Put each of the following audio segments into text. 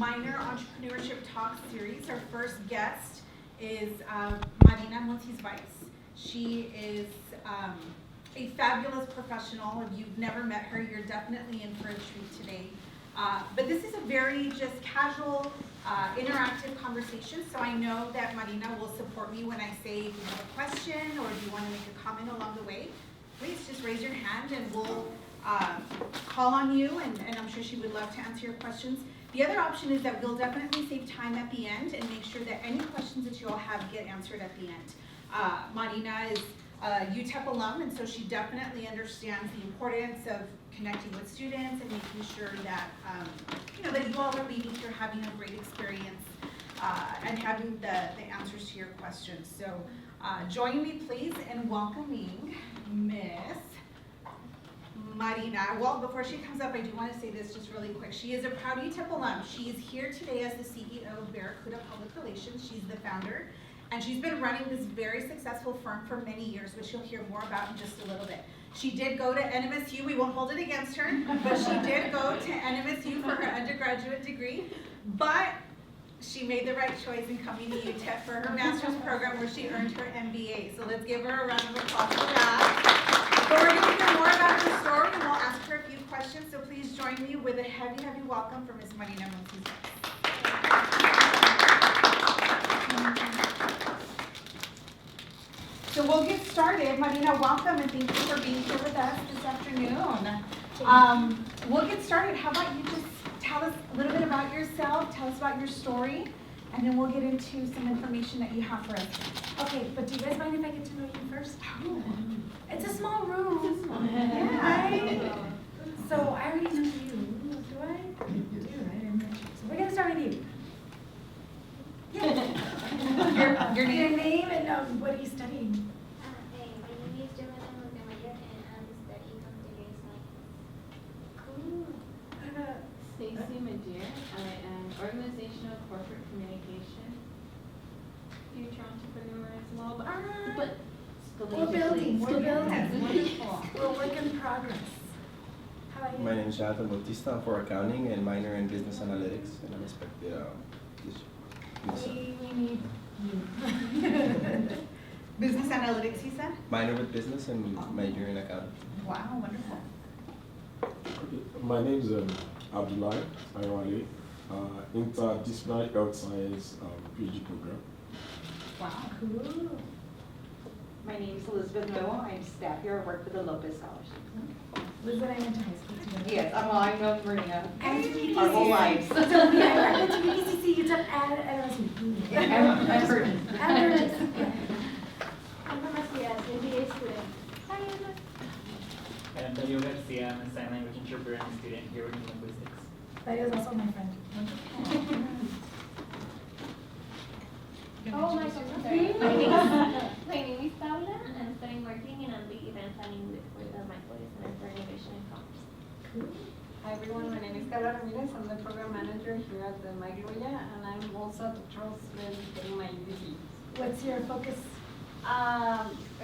minor entrepreneurship talk series. Our first guest is Marina Monsisvais. She is a fabulous professional. If you've never met her, you're definitely in for a treat today. But this is a very just casual, interactive conversation, so I know that Marina will support me when I say if you have a question or if you want to make a comment along the way, please just raise your hand and we'll call on you, and I'm sure she would love to answer your questions. The other option is that we'll definitely save time at the end and make sure that any questions that you all have get answered at the end. Marina is a UTEP alum, and so she definitely understands the importance of connecting with students and making sure that that you all are leaving here having a great experience and having the answers to your questions. So join me please in welcoming Miss Marina. Well, before she comes up, I do want to say this just really quick. She is a proud UTEP alum. She is here today as the CEO of Barracuda Public Relations. She's the founder, and she's been running this very successful firm for many years, which you'll hear more about in just a little bit. She did go to NMSU. We won't hold it against her, but she did go to NMSU for her undergraduate degree, but she made the right choice in coming to UTEP for her master's program where she earned her MBA. So let's give her a round of applause for that. But we're going to hear more about her story and we'll ask her a few questions. So please join me with a heavy, heavy welcome for Ms. Marina Monsisvais. So we'll get started. Marina, welcome and thank you for being here with us this afternoon. We'll get started. How about you just tell us a little bit about yourself, tell us about your story, and then we'll get into some information that you have for us. Okay, but do you guys mind if I get to know you first? Oh. It's a small room. Yeah. Right? So I already know you. Do I? You do, right? So we're going to start with you. Yeah. Your name and what are you studying? Hey, my name is Mariana, and I'm studying computer science. Cool. What about Stacy Majir. I am organizational corporate communication, future entrepreneur as well, but we're building. Wonderful. We're work in progress. How about you? My name is Jonathan Bautista. I'm for accounting and minor in business analytics, and I'm expected this We need you. Business analytics, you said? minor with business and major in accounting. Wow, wonderful. My name is Abdullah Ayawali, interdisciplinary health science PhD program. Wow. Cool. My name is Elizabeth Noel. I'm staff here. I work for the Lopez Scholarship. Elizabeth, I went to high school together. Yes, I've known Marina And our whole lives. So I went to UBCC, UTEP, and LSU. And Vernon. And Vernon. I'm a MBA student. Hi, Emma. And Antonio Garcia, I'm a sign language interpreter and student here in linguistics. That is also my friend. Oh, my goodness. My name is Paula, and I'm studying marketing and I'm the event planning with my colleagues Center for Innovation and Commerce. Cool. Hi everyone, my name is Carla Ramirez. I'm the program manager here at the Magnolia, and I'm also at the Charles getting my UBC. What's your focus?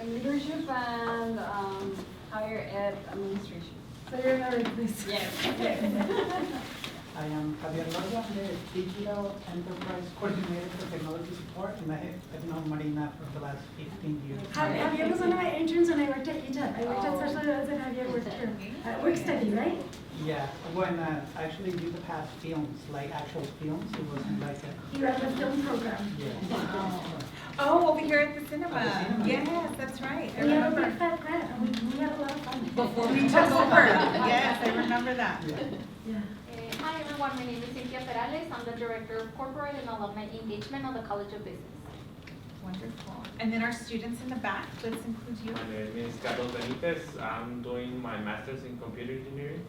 Leadership and higher ed administration. So you're in our business. Yes. I am Javier Lorga, the Digital Enterprise Coordinator for Technology Support, and I've known Marina for the last 15 years. Javier was one of my interns when I worked at UTEP. I worked at Special Ed and Javier worked here. Work study, right? Yeah, when actually UTEP had films, like actual films, it wasn't like a... You ran the film program. Yeah. Wow. Oh, over here at the cinema. At the cinema. Yes, that's right. I We have a remember. big fat grant and we had a lot of fun. Before we took over. Yes, I remember that. Yeah. Yeah. Hi everyone, my name is Cynthia Perales. I'm the Director of Corporate and Alumni Engagement on the College of Business. Wonderful. And then our students in the back, let's include you. My name is Carlos Benitez. I'm doing my master's in computer engineering,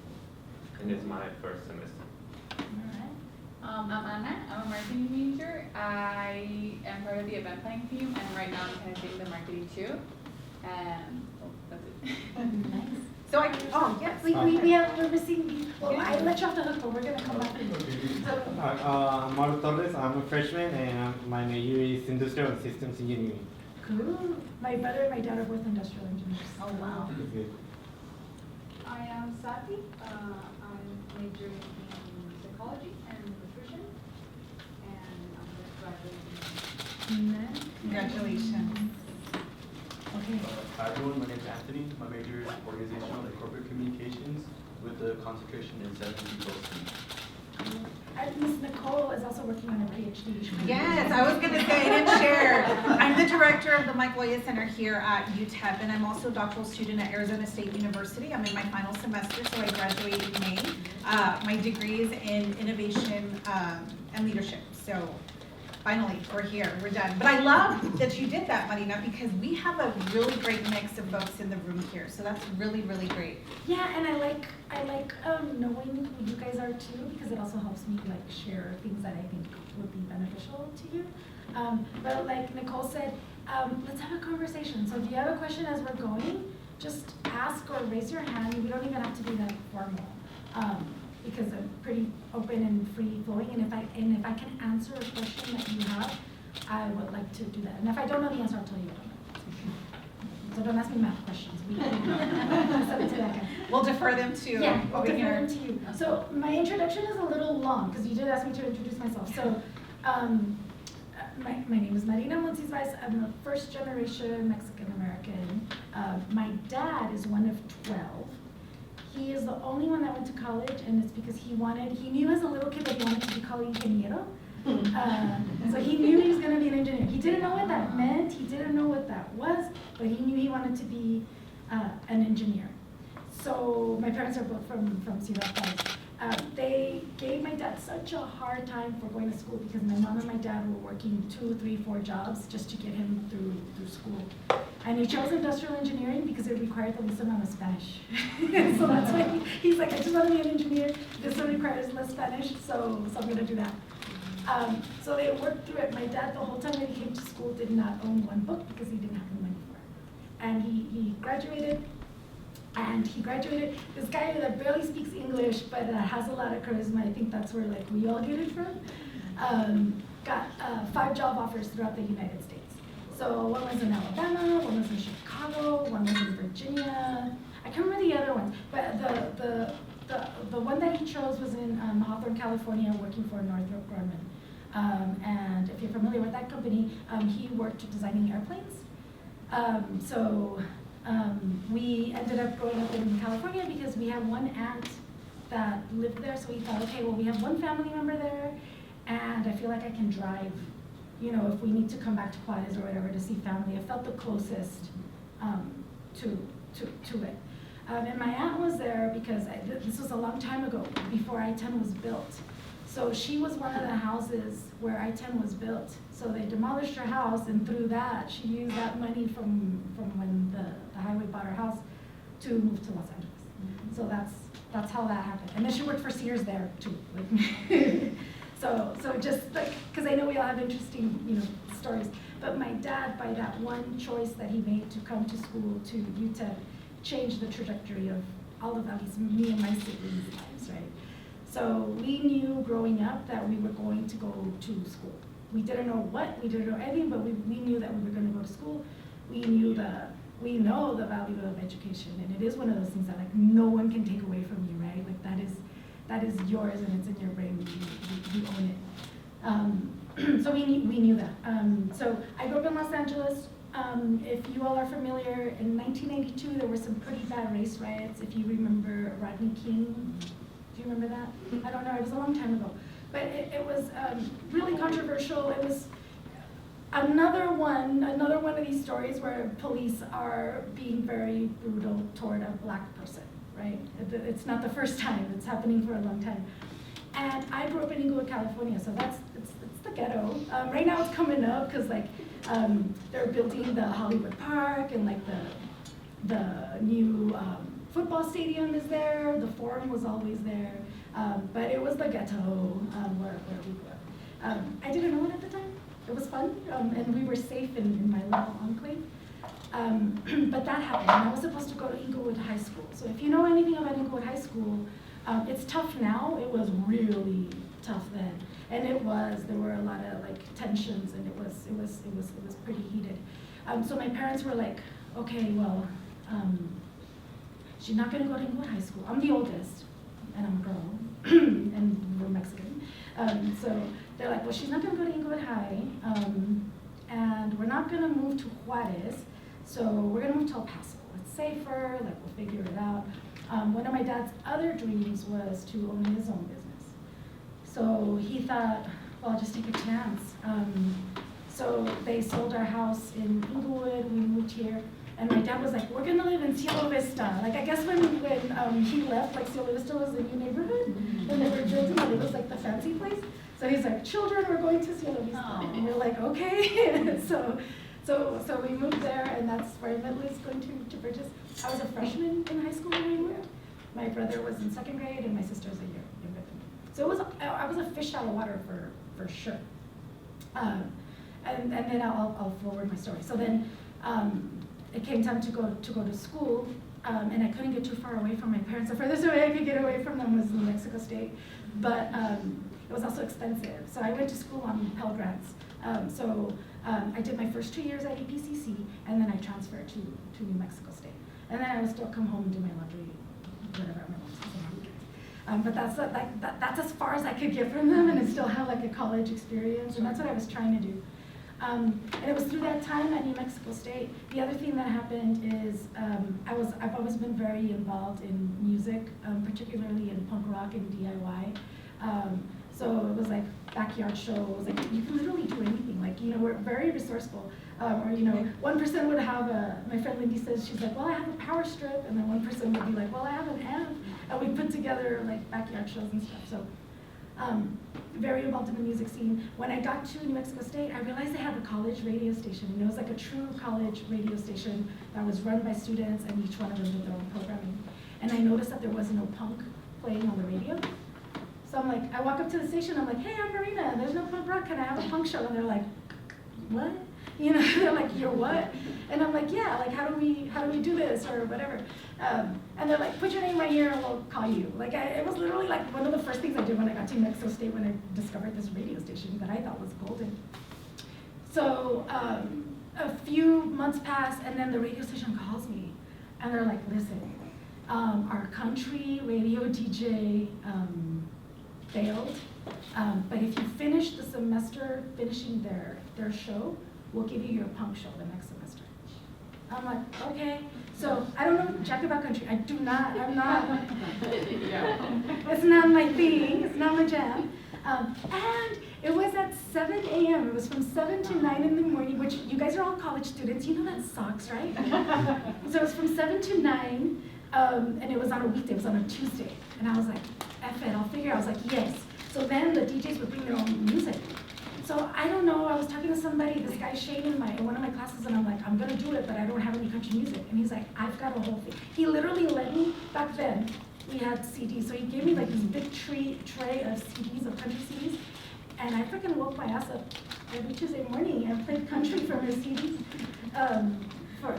and it's my first semester. Alright. I'm Anna. I'm a marketing major. I am part of the event planning team, and right now I'm kind of doing the marketing too. And that's it. Nice. So yes. We're missing, well, I let you off the hook, but we're going to come back to you. I'm Mauro Torres. I'm a freshman, and my major is industrial and systems engineering. Cool. My brother and my dad are both industrial engineers. Oh, wow. I am Sati. I'm majoring in psychology and nutrition. Congratulations. Okay. Hi everyone, my name is Anthony. My major is organizational and corporate communications with the concentration in 7 people. Miss Nicole is also working on her PhD. Yes, I was gonna say, I didn't share. I'm the director of the Mike Loya Center here at UTEP, and I'm also a doctoral student at Arizona State University. I'm in my final semester, so I graduate in May. My degree is in innovation and leadership, so finally, we're here, we're done. But I love that you did that, Marina, because we have a really great mix of folks in the room here, so that's really, really great. Yeah, and I like knowing who you guys are too, because it also helps me like share things that I think would be beneficial to you. But like Nicole said, let's have a conversation. So if you have a question as we're going, just ask or raise your hand. We don't even have to be that formal, because I'm pretty open and free flowing. And if I can answer a question that you have, I would like to do that. And if I don't know the answer, I'll tell you I don't know. So don't ask me math questions. We'll defer them to yeah, we'll over defer here. them to you. So my introduction is a little long because you did ask me to introduce myself. So my name is Marina Monsisvais. I'm a first generation Mexican American. My dad is one of 12. He is the only one that went to college, and it's because he knew as a little kid that he wanted to be called ingeniero. So he knew he was going to be an engineer. He didn't know what that meant. He didn't know what that was, but he knew he wanted to be an engineer. So my parents are both from Ciudad Juárez. They gave my dad such a hard time for going to school because my mom and my dad were working 2, 3, 4 jobs just to get him through school. And he chose industrial engineering because it required the least amount of Spanish. So that's why he's like, I just want to be an engineer. This one requires less Spanish, so I'm going to do that. So they worked through it. My dad, the whole time that he came to school, did not own one book because he didn't have the money for it. And he graduated. And he graduated, this guy that barely speaks English, but has a lot of charisma. I think that's where like we all get it from. Got 5 job offers throughout the United States. So one was in Alabama, one was in Chicago, one was in Virginia. I can't remember the other ones, but the one that he chose was in Hawthorne, California, working for Northrop Grumman. And if you're familiar with that company, he worked designing airplanes. We ended up growing up in California because we had one aunt that lived there, so we thought, okay, well, we have one family member there, and I feel like I can drive, if we need to come back to Juárez or whatever to see family. I felt the closest to it. And my aunt was there because this was a long time ago, before I-10 was built. So she was one of the houses where I-10 was built. So they demolished her house, and through that, she used that money from when the highway bought her house to move to Los Angeles. Mm-hmm. So that's how that happened. And then she worked for Sears there too. So just like, because I know we all have interesting stories. But my dad, by that one choice that he made to come to school to UTEP, changed the trajectory of all of at least me and my siblings' lives, right? So we knew growing up that we were going to go to school. We didn't know what, we didn't know anything, but we knew that we were going to go to school. We know the value of education, and it is one of those things that like no one can take away from you, right? Like that is yours, and it's in your brain. You own it. So we knew that. So I grew up in Los Angeles. If you all are familiar, in 1992 there were some pretty bad race riots. If you remember Rodney King. Do you remember that? I don't know, it was a long time ago. But it was really controversial. It was another one of these stories where police are being very brutal toward a black person, right? It's not the first time, it's happening for a long time. And I grew up in Inglewood, California, so it's the ghetto. Right now it's coming up because like they're building the Hollywood Park, and like the new football stadium is there. The Forum was always there, but it was the ghetto where we grew up. I didn't know it at the time. It was fun, and we were safe in my little enclave. But that happened, and I was supposed to go to Inglewood High School. So if you know anything about Inglewood High School, it's tough now. It was really tough then, and there were a lot of like tensions, and it was pretty heated. So my parents were like, okay, well. She's not going to go to Inglewood High School. I'm the oldest, and I'm a girl, and we're Mexican. So they're like, well, she's not going to go to Inglewood High, and we're not gonna move to Juarez, so we're gonna move to El Paso. It's safer, like we'll figure it out. One of my dad's other dreams was to own his own business. So he thought, well, I'll just take a chance. So they sold our house in Inglewood, we moved here, and my dad was like, we're gonna live in Cielo Vista. Like, I guess when he left, like Cielo Vista was a new neighborhood, when they were building it, it was like the fancy place. So he's like, children, we're going to Cielo Vista. And we're like, okay. So we moved there, and that's where I met Liz, going to Bridges. I was a freshman in high school when we moved. My brother was in second grade, and my sister was a year younger than me. So I was a fish out of water for sure. And then I'll forward my story. So then it came time to go to school, and I couldn't get too far away from my parents. The furthest away I could get away from them was New Mexico State, but it was also expensive. So I went to school on Pell Grants. I did my first 2 years at EPCC, and then I transferred to New Mexico State. And then I would still come home and do my laundry, whatever my mom says. But that's as far as I could get from them, and I still have like a college experience, and that's what I was trying to do. And it was through that time at New Mexico State. The other thing that happened is I've always been very involved in music, particularly in punk rock and DIY. So it was like backyard shows, like you can literally do anything. Like, we're very resourceful. One person would have my friend Lindy says, she's like, well, I have a power strip. And then one person would be like, well, I have an amp. And we put together like backyard shows and stuff. So very involved in the music scene. When I got to New Mexico State, I realized they had a college radio station. It was like a true college radio station that was run by students, and each one of them did their own programming. And I noticed that there was no punk playing on the radio. So I'm like, I walk up to the station, I'm like, hey, I'm Marina, there's no punk rock, can I have a punk show? And they're like, what? They're like, you're what? And I'm like, yeah, like, how do we do this, or whatever? And they're like, put your name right here and we'll call you. Like, it was literally like one of the first things I did when I got to New Mexico State, when I discovered this radio station that I thought was golden. So a few months pass, and then the radio station calls me, and they're like, listen, our country radio DJ failed, but if you finish the semester finishing their show, we'll give you your punk show the next semester. I'm like, okay. So I don't know jack about country. I'm not. It's not my thing. It's not my jam. And it was at 7 a.m. It was from 7 to 9 in the morning, which you guys are all college students. You know that sucks, right? So it was from 7 to 9, and it was on a weekday. It was on a Tuesday. And I was like, F it, I'll figure. I was like, yes. So then the DJs would bring their own music. So I don't know, I was talking to somebody, this guy Shane in one of my classes, and I'm like, I'm gonna do it, but I don't have any country music. And he's like, I've got a whole thing. He literally let me, back then, we had CDs, so he gave me like this big tray of CDs, of country CDs, and I freaking woke my ass up every Tuesday morning and played country from his CDs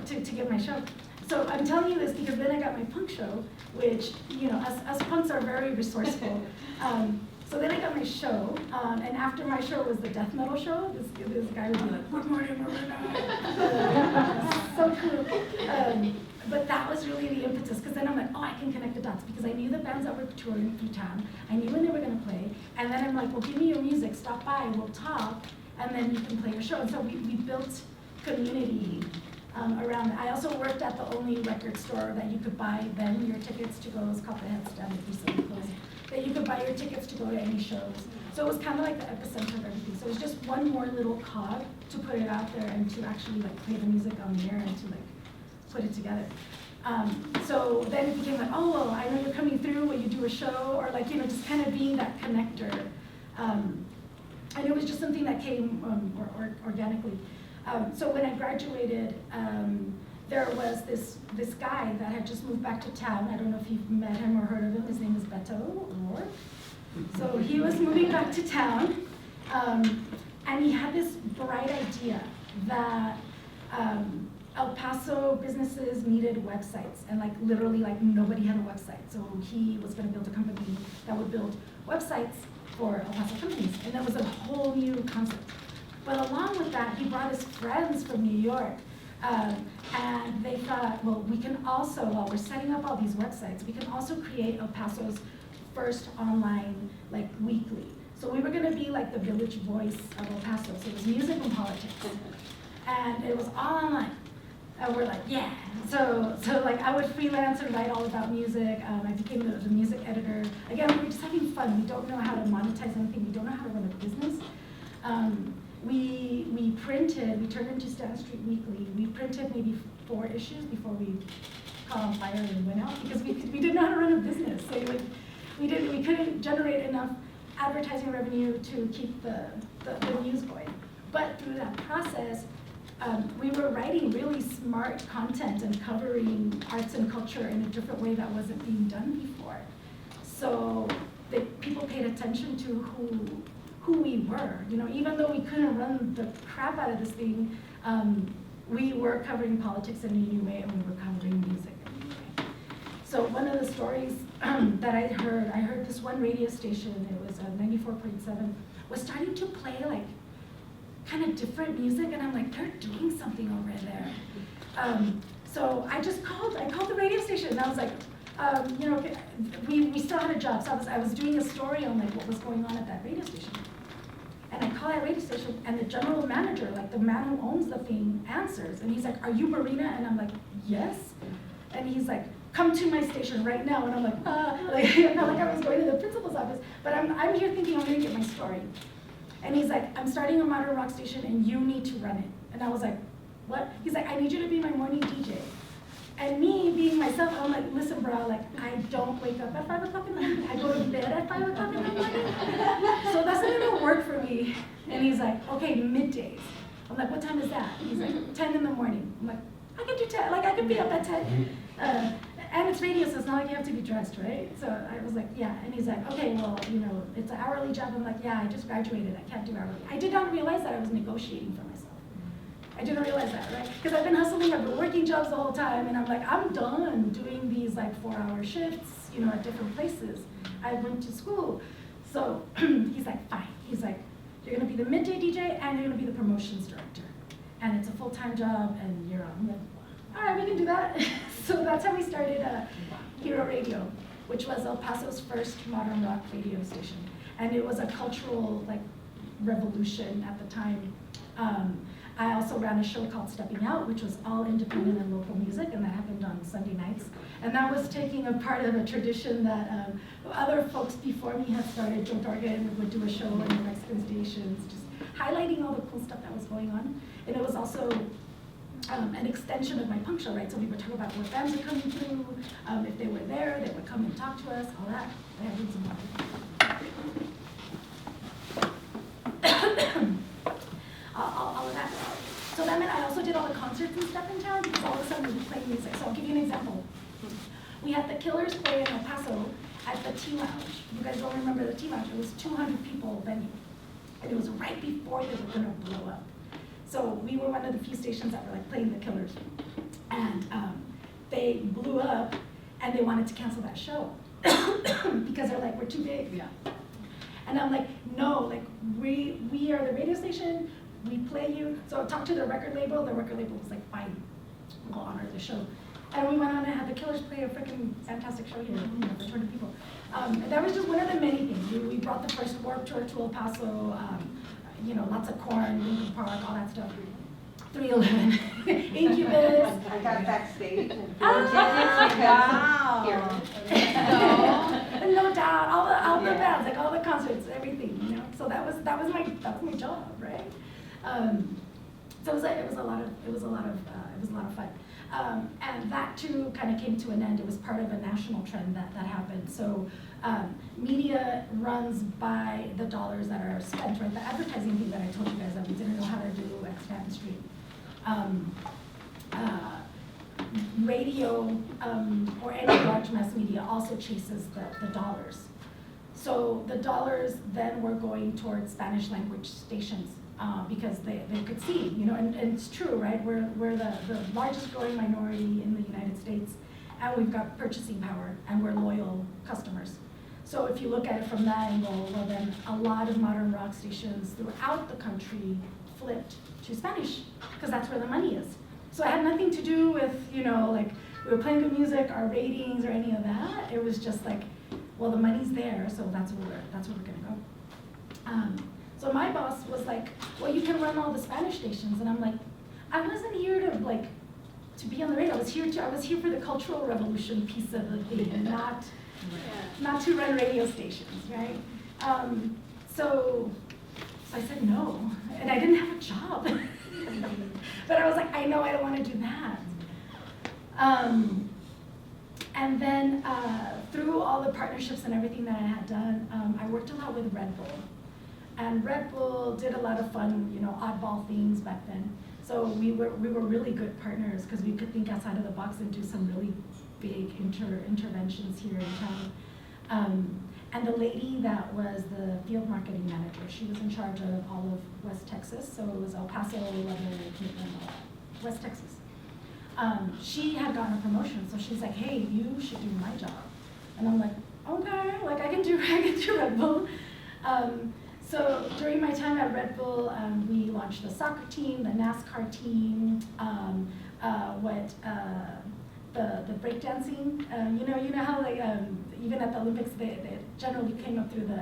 to get my show. So I'm telling you this because then I got my punk show, which, us punks are very resourceful. So then I got my show, and after my show was the death metal show. This guy would be like, good morning, Marina. So cool. But that was really the impetus, because then I'm like, oh, I can connect the dots, because I knew the bands that were touring through town. I knew when they were going to play. And then I'm like, well, give me your music, stop by, we'll talk, and then you can play your show. And so we built community around it. I also worked at the only record store that you could buy then your tickets to go. It was called the Headstand, if you recently closed. That you could buy your tickets to go to any shows. So it was kind of like the epicenter of everything. So it was just one more little cog to put it out there and to actually like play the music on the air and to like put it together. So then it became like, oh, well, I know you're coming through when you do a show, or like, just kind of being that connector. And it was just something that came organically. So when I graduated, there was this guy that had just moved back to town. I don't know if you've met him or heard of him. His name is Beto. So he was moving back to town, and he had this bright idea that El Paso businesses needed websites, and like literally like nobody had a website. So he was going to build a company that would build websites for El Paso companies, and that was a whole new concept. But along with that, he brought his friends from New York. And they thought, well, we can also, while we're setting up all these websites, we can also create El Paso's first online, like, weekly. So we were gonna be like the village voice of El Paso, so it was music and politics. And it was all online. And we're like, yeah. So like I would freelance and write all about music. I became the music editor. Again, we were just having fun. We don't know how to monetize anything. We don't know how to run a business. We printed, we turned into Stanton Street Weekly. We printed maybe 4 issues before we caught on fire and went out because we didn't know how to run a business. So we couldn't generate enough advertising revenue to keep the news going. But through that process, we were writing really smart content and covering arts and culture in a different way that wasn't being done before. So people paid attention to who we were. You know, even though we couldn't run the crap out of this thing, we were covering politics in a new way and we were covering music in a new way. So one of the stories that I heard this one radio station, it was 94.7, was starting to play like kind of different music, and I'm like, they're doing something over there. So I called the radio station, and I was like, you know, we still had a job, so I was doing a story on like what was going on at that radio station. And I call that radio station, and the general manager, like the man who owns the thing, answers, and he's like, "Are you Marina?" And I'm like, "Yes." And he's like, "Come to my station right now." And I'm like, like I felt like I was going to the principal's office, but I'm here thinking I'm gonna get my story. And he's like, "I'm starting a modern rock station and you need to run it." And I was like, "What?" He's like, "I need you to be my morning DJ." And me being myself, I'm like, "Listen, bro, like I don't wake up at 5 o'clock in the morning. I go to bed at 5 o'clock in the morning. So that's not gonna work for me." And he's like, "Okay, middays." I'm like, "What time is that?" He's like, 10 in the morning. I'm like, "I can do 10, like I could be up at 10. And it's radio, so it's not like you have to be dressed, right?" So I was like, "Yeah." And he's like, "Okay, well, you know, it's an hourly job." I'm like, "Yeah, I just graduated. I can't do hourly." I did not realize that I was negotiating for myself. I didn't realize that, right? Because I've been hustling, I've been working jobs the whole time, and I'm like, I'm done doing these like 4-hour shifts, you know, at different places. I went to school. So he's like, "Fine." He's like, "You're gonna be the midday DJ and you're gonna be the promotions director. And it's a full-time job and you're on." I'm like, "All right, we can do that." So that's how we started Hero Radio, which was El Paso's first modern rock radio station. And it was a cultural like revolution at the time. I also ran a show called Stepping Out, which was all independent and local music, and that happened on Sunday nights. And that was taking a part of a tradition that other folks before me had started. Joe Dorgan would do a show on the Mexican stations, just highlighting all the cool stuff that was going on. And it was also an extension of my punk show, right? So we would talk about what bands are coming through, if they were there, they would come and talk to us, all that. I have some all of that. So that meant I also did all the concerts and stuff in town because all of a sudden we were playing music. So I'll give you an example. We had the Killers play in El Paso at the Tea Lounge. You guys don't remember the Tea Lounge? It was 200 people venue. And it was right before they were gonna blow up. So we were one of the few stations that were like playing the Killers. And they blew up and they wanted to cancel that show because they're like, "We're too big." Yeah. And I'm like, "No, like we are the radio station, we play you." So I talked to the record label was like, "Fine, we'll honor the show." And we went on and had the Killers play a freaking fantastic show here, you know, for 200 people. And that was just one of the many things. We brought the first Warped Tour to El Paso, you know, lots of Korn, Linkin Park, all that stuff. 311, Incubus. I got backstage and Wow. No doubt, all the bands, like all the concerts, everything, you know. So that was my job, right? So it was a lot of fun. And that too kind of came to an end. It was part of a national trend that happened. So media runs by the dollars that are spent, right? The advertising thing that I told you guys that we didn't know how to do at Stanton Street. Radio or any large mass media also chases the dollars. So the dollars then were going towards Spanish language stations because they could see, you know, and it's true, right? We're the largest growing minority in the United States, and we've got purchasing power, and we're loyal customers. So if you look at it from that angle, well then a lot of modern rock stations throughout the country flipped to Spanish, because that's where the money is. So it had nothing to do with, you know, like we were playing good music, our ratings, or any of that. It was just like, well, the money's there, so that's where we're gonna go. So my boss was like, well, you can run all the Spanish stations. And I'm like, I wasn't here to be on the radio. I was here for the cultural revolution piece of the thing, not to run radio stations, right? So I said no, and I didn't have a job. But I was like, I know I don't want to do that. And then through all the partnerships and everything that I had done, I worked a lot with Red Bull. And Red Bull did a lot of fun, oddball things back then. So we were really good partners because we could think outside of the box and do some really big interventions here in town. And the lady that was the field marketing manager, she was in charge of all of West Texas. So it was El Paso, West Texas. She had gotten a promotion, so she's like, hey, you should do my job. And I'm like, okay, like I can do Red Bull. So during my time at Red Bull, we launched the soccer team, the NASCAR team, the breakdancing. You know how like even at the Olympics they generally came up through the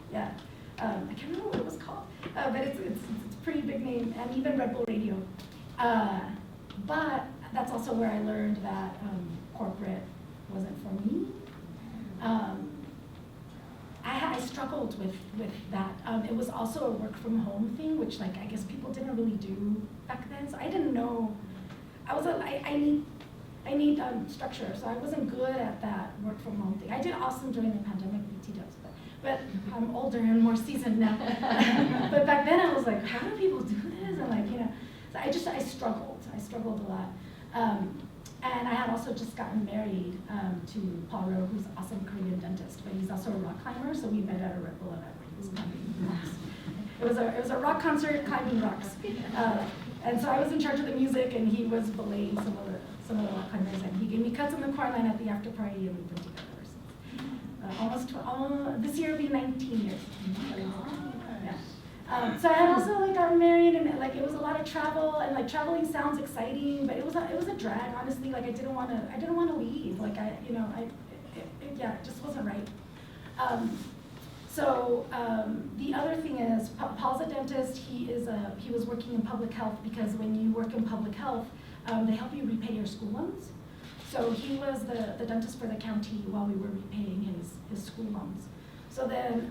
I can't remember what it was called, but it's a pretty big name, and even Red Bull Radio. But that's also where I learned that corporate wasn't for me. I struggled with that. It was also a work from home thing, which like I guess people didn't really do back then. So I didn't know. I need structure, so I wasn't good at that work from home thing. I did awesome during the pandemic BT dubs, but I'm older and more seasoned now. But back then I was like, how do people do this? And like, so I struggled a lot. And I had also just gotten married to Paul Rowe, who's an awesome Korean dentist, but he's also a rock climber, so we met at a Red Bull event where he was climbing rocks. It was a rock concert climbing rocks. And so I was in charge of the music, and he was belaying some of the rock climbers, and he gave me cuts in the car line at the after party, and we've been together ever since. This year will be 19 years. Yeah. So I had also like gotten married, and like it was a lot of travel, and like traveling sounds exciting, but it was a drag, honestly. Like I didn't want to leave. Like it just wasn't right. So the other thing is, Paul's a dentist. He was working in public health, because when you work in public health, they help you repay your school loans. So he was the dentist for the county while we were repaying his school loans. So then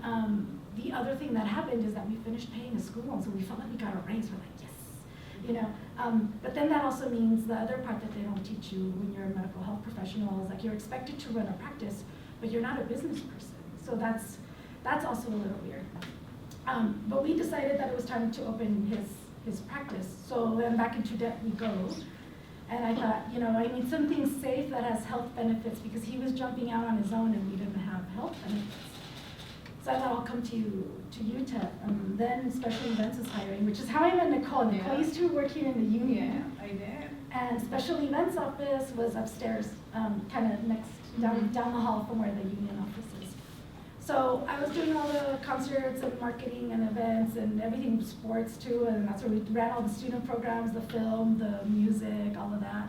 the other thing that happened is that we finished paying his school loans, so we felt like we got a raise. We're like, yes, But then that also means the other part that they don't teach you when you're a medical health professional is like you're expected to run a practice, but you're not a business person. So that's also a little weird. But we decided that it was time to open his practice. So then back into debt we go. And I thought, I need something safe that has health benefits, because he was jumping out on his own and we didn't have health benefits. So I thought I'll come to you, Ted. Then Special Events is hiring, which is how I met Nicole. Nicole used to work here in the union. Yeah, I did. And Special Events office was upstairs, kind of next, down the hall from where the union office is. So I was doing all the concerts and marketing and events and everything, sports too, and that's where we ran all the student programs, the film, the music, all of that.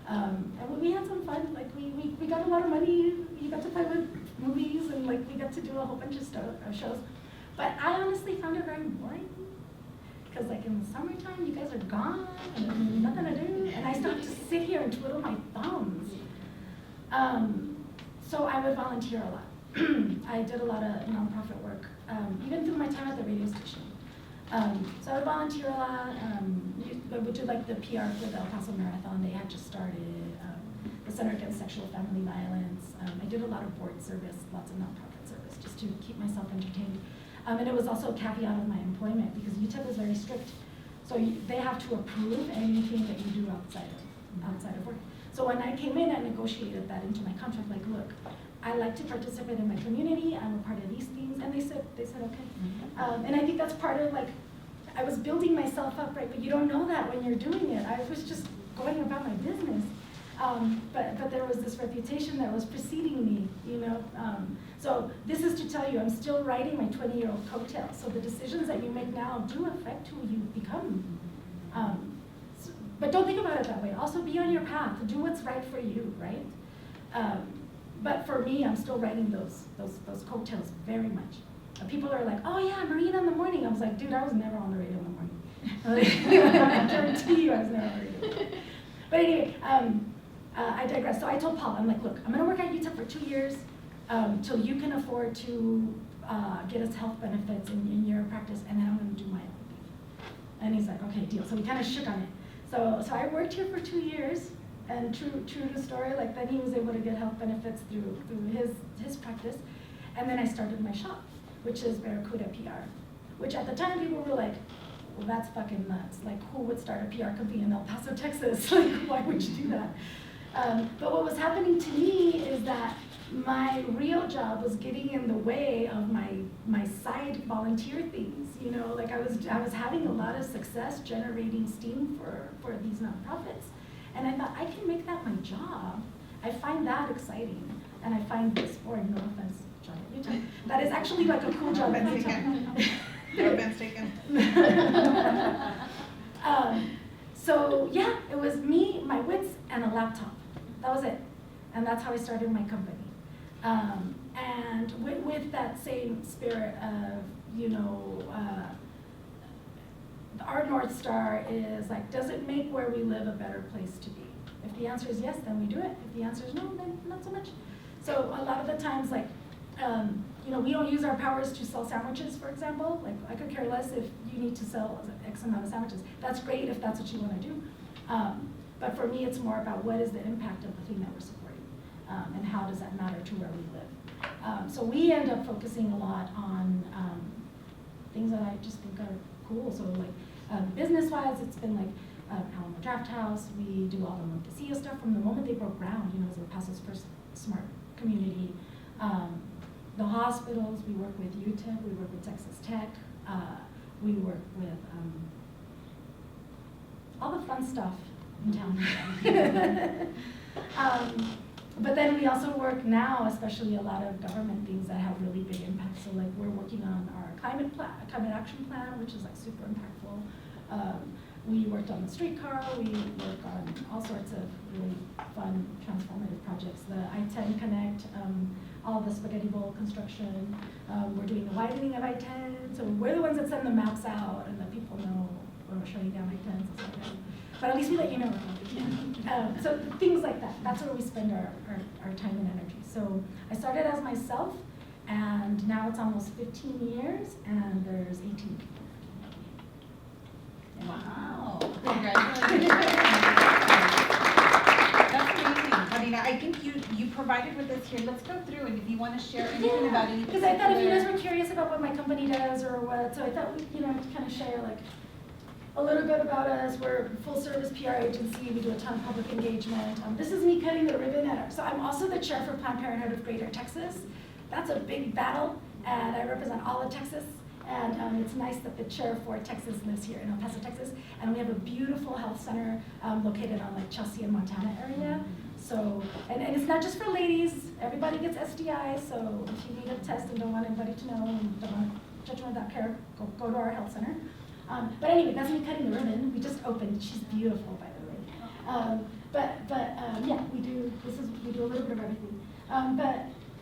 And we had some fun. Like we got a lot of money. You got to play with movies, and like we got to do a whole bunch of shows. But I honestly found it very boring, because like in the summertime you guys are gone and there's nothing to do, and I still have to sit here and twiddle my thumbs. So I would volunteer a lot. I did a lot of nonprofit work, even through my time at the radio station. So I would volunteer a lot. I would do like the PR for the El Paso Marathon. They had just started. The Center Against Sexual Family Violence. I did a lot of board service, lots of nonprofit service, just to keep myself entertained. And it was also a caveat of my employment, because UTEP is very strict. So they have to approve anything that you do outside of work. So when I came in, I negotiated that into my contract. Like, look, I like to participate in my community. I'm a part of these things, and they said okay. And I think that's part of like, I was building myself up, right? But you don't know that when you're doing it. I was just going about my business. But there was this reputation that was preceding me, So this is to tell you, I'm still riding my 20-year-old coattails. So the decisions that you make now do affect who you become. But don't think about it that way. Also be on your path. Do what's right for you, right? But for me, I'm still riding those coattails very much. people are like, oh yeah, Marina in the morning. I was like, dude, I was never on the radio in the morning. I guarantee you I was never on the radio in the morning. But anyway, I digress. So I told Paul, I'm like, look, I'm gonna work at UTEP for 2 years till you can afford to get us health benefits in your practice, and then I'm gonna do my own thing. And he's like, okay, deal. So we kind of shook on it. So I worked here for 2 years, and true to the story, like then he was able to get health benefits through his practice. And then I started my shop, which is Barracuda PR, which at the time people were like, well, that's fucking nuts. Like, who would start a PR company in El Paso, Texas? Like, why would you do that? But what was happening to me is that my real job was getting in the way of my side volunteer things. You know, like I was having a lot of success generating steam for these nonprofits, and I thought I can make that my job. I find that exciting, and I find this boring. No offense, John, Utah. That is actually like a cool job. No offense taken. So yeah, it was me, my wits, and a laptop. That was it, and that's how I started my company. And with that same spirit of, you know, our North Star is like, does it make where we live a better place to be? If the answer is yes, then we do it. If the answer is no, then not so much. So a lot of the times, like, you know, we don't use our powers to sell sandwiches, for example. Like, I could care less if you need to sell X amount of sandwiches. That's great if that's what you want to do. But for me, it's more about what is the impact of the thing that we're supporting, and how does that matter to where we live. So we end up focusing a lot on things that I just think are cool. So like business-wise, it's been like Alamo Draft House. We do all the Montecillo stuff from the moment they broke ground. You know, as El Paso's first smart community. The hospitals, we work with UTEP, we work with Texas Tech, we work with all the fun stuff in town. But then we also work now, especially a lot of government things that have really big impact. So like we're working on our climate action plan, which is like super impactful. We worked on the streetcar, we work on all sorts of really fun, transformative projects. The I-10 Connect, all the spaghetti bowl construction. We're doing the widening of I-10, so we're the ones that send the maps out and let people know when we're shutting down I-10s and stuff like that. But at least we let you know. So things like that, that's where we spend our time and energy. So I started as myself, and now it's almost 15 years, and there's 18 people. Wow. Congratulations. That's amazing. Marina, I think you provided with us here. Let's go through, and if you want to share anything about anything. Because I thought if you guys were curious about what my company does or what, so I thought we, you know, kind of share like a little bit about us. We're a full service PR agency. We do a ton of public engagement. This is me cutting the ribbon at our, so I'm also the chair for Planned Parenthood of Greater Texas. That's a big battle, and I represent all of Texas. And it's nice that the chair for Texas lives here in El Paso, Texas. And we have a beautiful health center located on like Chelsea and Montana area. So, and it's not just for ladies. Everybody gets STIs. So if you need a test and don't want anybody to know and don't want judgment without care, go to our health center. But anyway, that's me cutting the ribbon. We just opened. She's beautiful, by the way. Yeah, we do a little bit of everything.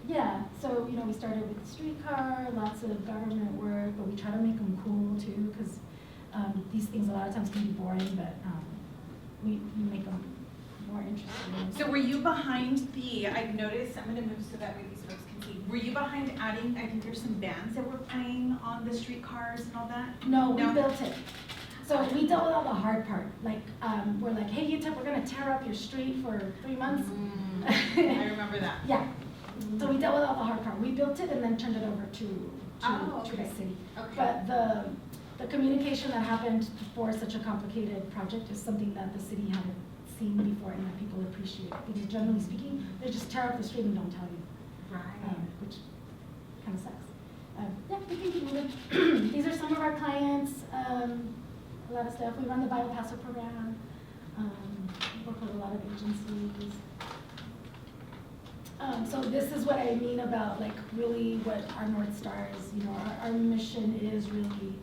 Yeah, so, you know, we started with the streetcar, lots of government work, but we try to make them cool too, because these things a lot of times can be boring, but we make them more interesting. So were you behind I've noticed, I'm going to move so that way these folks can see. Were you behind adding, I think there's some bands that were playing on the streetcars and all that? No, we built it. So we dealt with all the hard part. Like, we're like, hey, UTEP, we're going to tear up your street for 3 months. I remember that. Yeah. So we dealt with all the hard part. We built it and then turned it over to okay. the city. Okay. But the communication that happened for such a complicated project is something that the city hadn't seen before and that people appreciate. Because generally speaking, they just tear up the street and don't tell you. Right. Which kind of sucks. Yeah, we can keep moving. These are some of our clients. A lot of stuff. We run the Bio Paso program. Work with a lot of agencies. So this is what I mean about like really what our North Star is. You know, our mission is really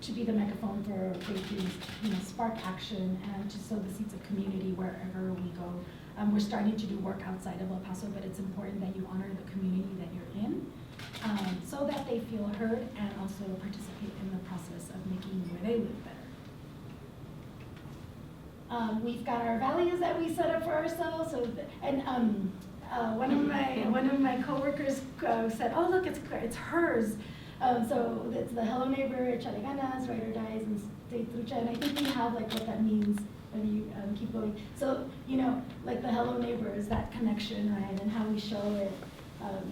to be the megaphone for big things, you know, spark action and to sow the seeds of community wherever we go. We're starting to do work outside of El Paso, but it's important that you honor the community that you're in. so that they feel heard and also participate in the process of making where they live better. We've got our values that we set up for ourselves, one of my coworkers said, "Oh, look, it's hers." So it's the hello neighbor, echale ganas, ride or dies, and stay trucha. And I think we have like what that means when you keep going. So, like the hello neighbor is that connection, right? And how we show it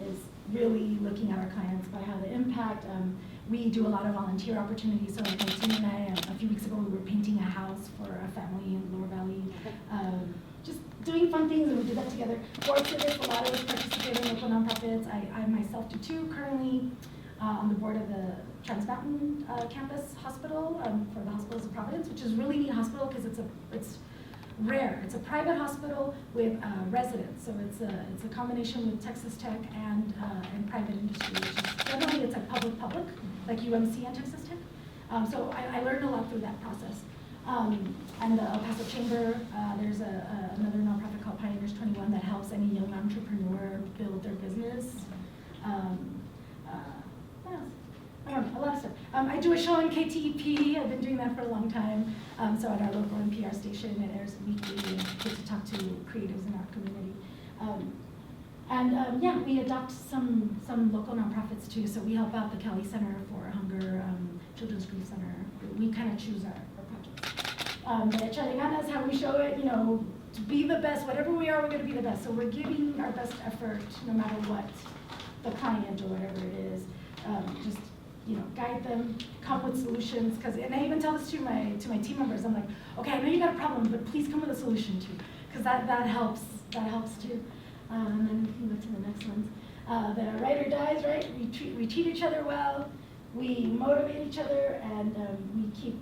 is really looking at our clients by how they impact. We do a lot of volunteer opportunities. So like my team and I, a few weeks ago, we were painting a house for a family in Lower Valley. Just doing fun things, and we did that together. Board service, a lot of us participate in local nonprofits. I myself do too, currently on the board of the Trans Mountain Campus Hospital for the Hospitals of Providence, which is a really neat hospital because it's rare. It's a private hospital with residents, so it's a combination with Texas Tech and private industry, which is generally it's like public, like UMC and Texas Tech. So I learned a lot through that process. And the El Paso Chamber, there's another nonprofit called Pioneers 21 that helps any young entrepreneur build their business. What else? I don't know, a lot of stuff. I do a show on KTEP. I've been doing that for a long time. So at our local NPR station, it airs weekly, and I get to talk to creatives in our community. Yeah, we adopt some local nonprofits too. So we help out the Kelly Center for Hunger, Children's Grief Center. We kind of choose our projects. But at Echale Ganas is how we show it, to be the best. Whatever we are, we're going to be the best. So we're giving our best effort no matter what the client or whatever it is. Just guide them, come with solutions. And I even tell this to my team members. I'm like, okay, I know you got a problem, but please come with a solution too, because that helps. That helps too. And then we can go to the next ones. The ride or dies, right? We treat each other well. We motivate each other, and we keep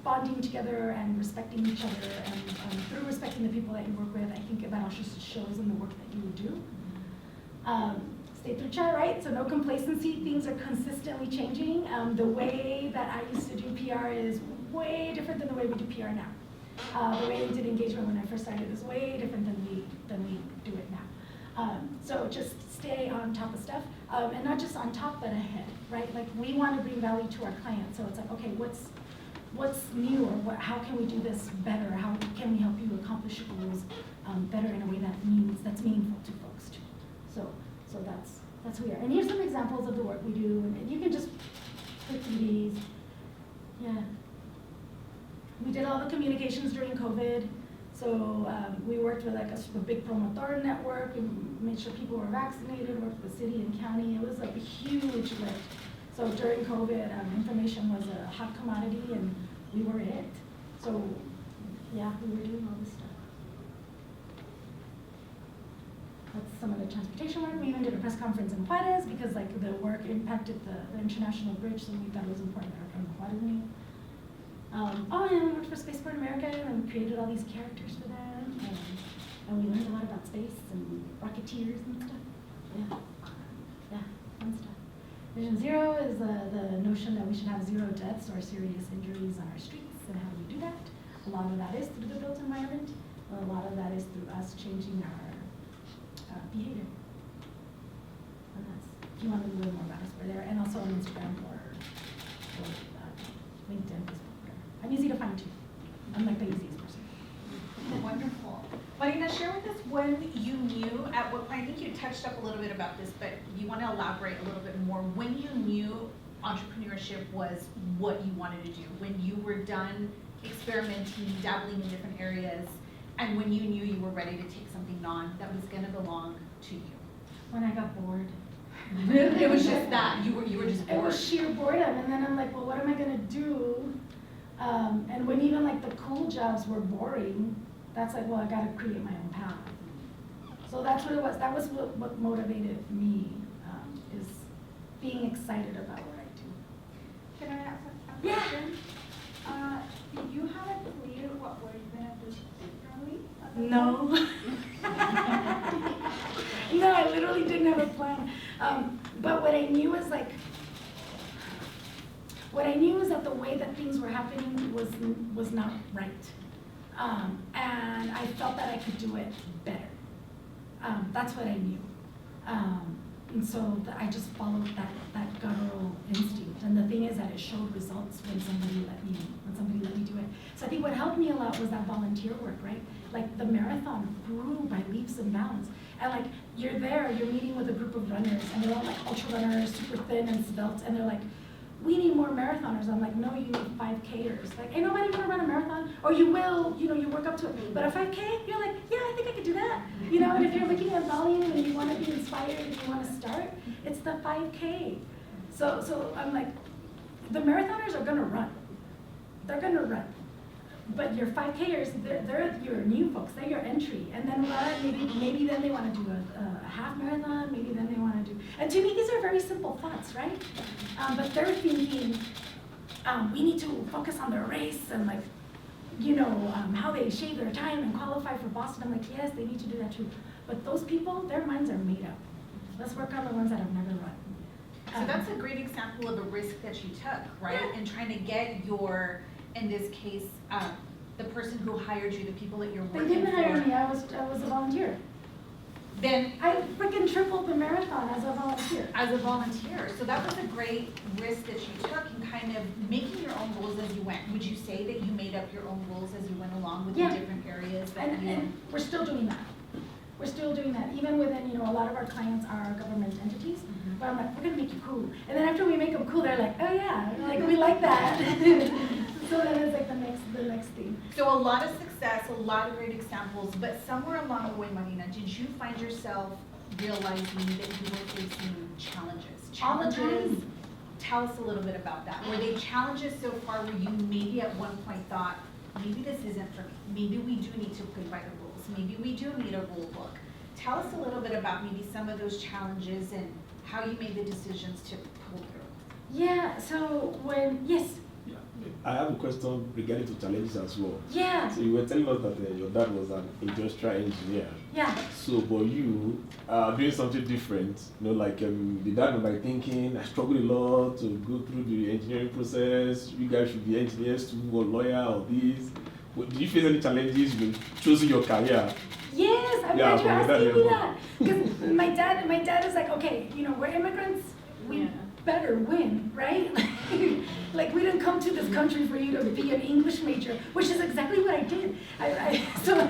bonding together and respecting each other. And through respecting the people that you work with, I think that also shows in the work that you do. Stay through chat, right? So no complacency. Things are consistently changing. The way that I used to do PR is way different than the way we do PR now. The way we did engagement when I first started is way different than we do it now. So just stay on top of stuff, and not just on top, but ahead, right? Like we want to bring value to our clients. So it's like, okay, what's new, or how can we do this better? How can we help you accomplish your goals better in a way that's meaningful to folks too? So that's who we are. And here's some examples of the work we do, and you can just click through these. Yeah. We did all the communications during COVID. So we worked with like a big promotor network. We made sure people were vaccinated, worked with city and county. It was like a huge lift. So during COVID, information was a hot commodity, and we were it. So yeah, we were doing all this stuff. That's some of the transportation work. We even did a press conference in Juarez because like the work impacted the international bridge, so we thought it was important that our friends in Juarez knew. And we worked for Spaceport America, and we created all these characters for them, and we learned a lot about space and rocketeers and stuff. Yeah, fun stuff. Vision Zero is the notion that we should have 0 deaths or serious injuries on our streets, and how do we do that? A lot of that is through the built environment. A lot of that is through us changing our behavior. And that's, if you want to learn more about us, we're there, and also on Instagram or LinkedIn, Facebook. I'm easy to find too. I'm like the easiest person. Wonderful. Marina, share with us when you knew, at what point, I think you touched up a little bit about this, but you want to elaborate a little bit more, when you knew entrepreneurship was what you wanted to do, when you were done experimenting, dabbling in different areas, and when you knew you were ready to take something on that was going to belong to you. When I got bored. It was just that, you were just bored. It was sheer boredom, and then I'm like, well, what am I going to do? And when even like the cool jobs were boring, that's like, well, I gotta create my own path. So that's what it was. That was what motivated me, is being excited about what I do. Can I ask a question? Did you have it clear what were you gonna do differently? No. No, I literally didn't have a plan. But what I knew is like, that the way that things were happening was not right. And I felt that I could do it better. That's what I knew. And so I just followed that guttural instinct. And the thing is that it showed results when somebody let me do it. So I think what helped me a lot was that volunteer work, right? Like the marathon grew by leaps and bounds. And like you're there, you're meeting with a group of runners, and they're all like ultra runners, super thin and svelte, and they're like, we need more marathoners. I'm like, no, you need 5Kers. Like, ain't nobody gonna run a marathon, or you will, you work up to it. But a 5K, you're like, yeah, I think I could do that. And if you're looking at volume and you wanna be inspired and you wanna start, it's the 5K. So I'm like, the marathoners are gonna run. They're gonna run. But your 5Kers, they're your new folks, they're your entry. And then maybe then they wanna do a half marathon, maybe then they wanna do, and to me, these are very simple thoughts, right? But they're thinking, we need to focus on their race and like, how they shave their time and qualify for Boston. I'm like, yes, they need to do that too. But those people, their minds are made up. Let's work on the ones that have never run. So that's a great example of a risk that you took, right? Yeah. And trying to get your, in this case, the person who hired you, the people that you're They working for. didn't hire me, I was a volunteer. Then I freaking tripled the marathon as a volunteer. as a volunteer. So that was a great risk that you took in kind of making your own rules as you went. Would you say that you made up your own rules as you went along with Yeah. the different areas that And we're still doing that. We're still doing that. Even within, a lot of our clients are government entities. But I'm like, we're gonna make you cool. And then after we make them cool, they're like, oh yeah, like we like that. So then it's like the next thing. So a lot of success, a lot of great examples, but somewhere along the way, Marina, did you find yourself realizing that you were facing challenges? All the time. Tell us a little bit about that. Were they challenges so far where you maybe at one point thought, maybe this isn't for me. Maybe we do need to play by the rules. Maybe we do need a rule book. Tell us a little bit about maybe some of those challenges and how you made the decisions to pull through. Yeah, so yes. Yeah. I have a question regarding to challenges as well. Yeah. So you were telling us that your dad was an industrial engineer. Yeah. So, but you are doing something different. The dad was like thinking, I struggled a lot to go through the engineering process. You guys should be engineers too, or lawyer, or this. But did you face any challenges in choosing your career? Yes, I'm glad you're asking me that. Because my dad is like, okay, we're immigrants, we better win, right? Like we didn't come to this country for you to be an English major, which is exactly what I did. So I'm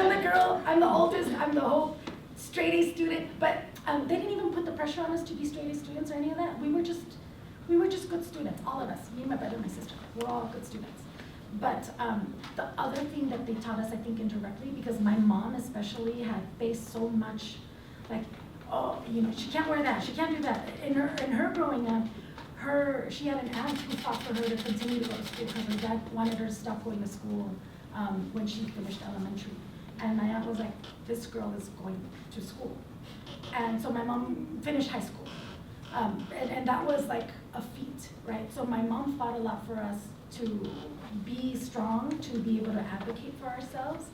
the girl, I'm the oldest, I'm the whole straight A student, but they didn't even put the pressure on us to be straight A students or any of that. We were just good students, all of us, me, my brother, my sister, we're all good students. But the other thing that they taught us, I think indirectly, because my mom especially had faced so much, like, oh, she can't wear that, she can't do that. In her growing up, she had an aunt who fought for her to continue to go to school because her dad wanted her to stop going to school when she finished elementary. And my aunt was like, this girl is going to school. And so my mom finished high school. And that was like a feat, right? So my mom fought a lot for us to be strong, to be able to advocate for ourselves,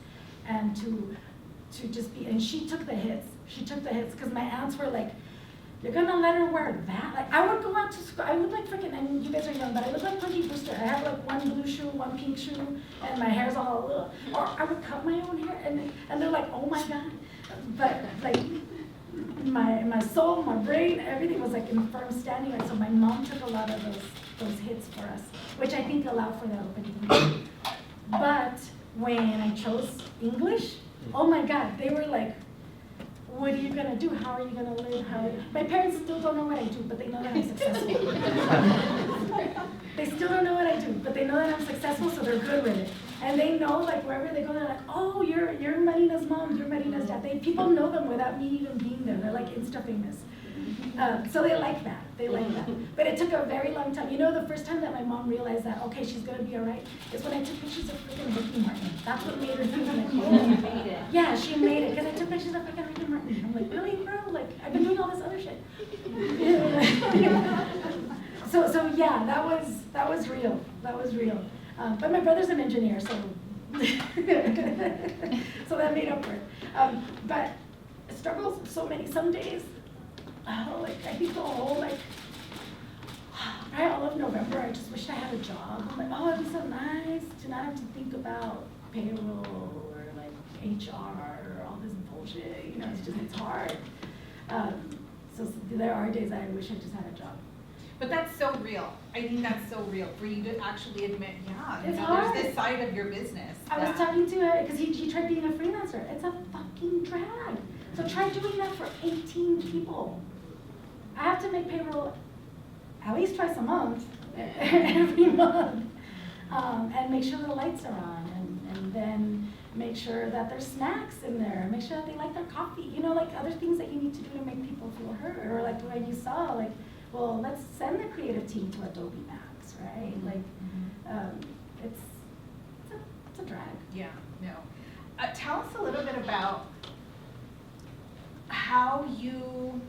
and to just be, and she took the hits. She took the hits because my aunts were like, you're gonna let her wear that? Like I would go out to school, I look like freaking, I mean you guys are young, but I look like Punky Brewster. I have like one blue shoe, one pink shoe, and my hair's all, or I would cut my own hair, and they're like, oh my God. But like, my soul, my brain, everything was like in firm standing. Right? So my mom took a lot of those hits for us, which I think allowed for that opening. But when I chose English, oh my God, they were like, what are you gonna do? How are you gonna live? My parents still don't know what I do, but they know that I'm successful. They still don't know what I do, but they know that I'm successful, so they're good with it. And they know, like, wherever they go, they're like, oh, you're Marina's mom, you're Marina's dad. People know them without me even being there. They're like Insta famous. So they like that. They like that. But it took a very long time. The first time that my mom realized that, okay, she's gonna be all right, is when I took pictures of freaking Ricky Martin. That's what made her think like, oh, You made it. yeah, she made it. Because I took pictures of freaking Ricky Martin. I'm like, really, bro? Like, I've been doing all this other shit. So yeah, that was real. That was real. But my brother's an engineer, so so that made up for it. But struggles, so many. Some days, I think the whole probably all of November, I just wished I had a job. I'm like, oh, it'd be so nice to not have to think about payroll or like HR or all this bullshit. It's hard. So there are days I wish I just had a job. But that's so real. I think that's so real for you to actually admit, yeah, It's hard. there's this side of your business. I was talking to her, because he tried being a freelancer. It's a fucking drag. So try doing that for 18 people. I have to make payroll at least twice a month, every month, and make sure the lights are on, and then make sure that there's snacks in there, make sure that they like their coffee, you know, like other things that you need to do to make people feel heard, or like when you saw, like, well, let's send the creative team to Adobe Max, right? Like, it's a drag. Yeah, no. Tell us a little bit about how you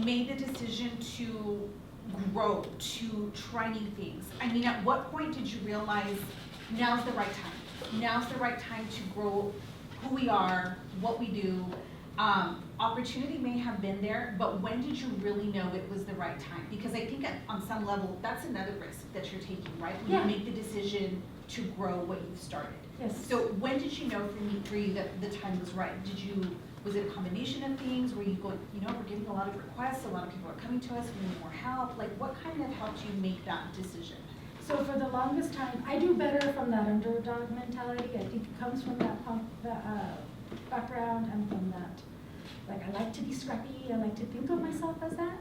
made the decision to grow, to try new things. I mean, at what point did you realize now's the right time? Now's the right time to grow who we are, what we do. Opportunity may have been there, but when did you really know it was the right time? Because I think on some level, that's another risk that you're taking, right? When you make the decision to grow what you've started. Yes. So when did you know for you that the time was right? Was it a combination of things? Were you going, we're getting a lot of requests, a lot of people are coming to us, we need more help. Like, what kind of helped you make that decision? So for the longest time, I do better from that underdog mentality. I think it comes from that background and from that, like, I like to be scrappy, I like to think of myself as that.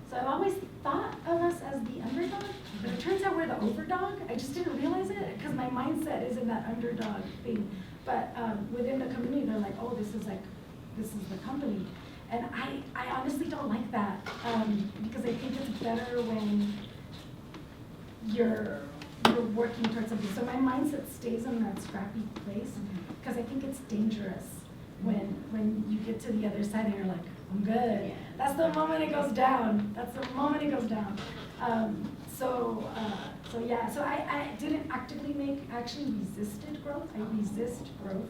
So I've always thought of us as the underdog, but it turns out we're the overdog. I just didn't realize it because my mindset is in that underdog thing. But within the community, they're like, oh, this is the company. And I honestly don't like that because I think it's better when you're working towards something. So my mindset stays in that scrappy place because I think it's dangerous when you get to the other side and you're like, I'm good. Yeah. That's the moment it goes down. So I didn't actively actually resisted growth. I resist growth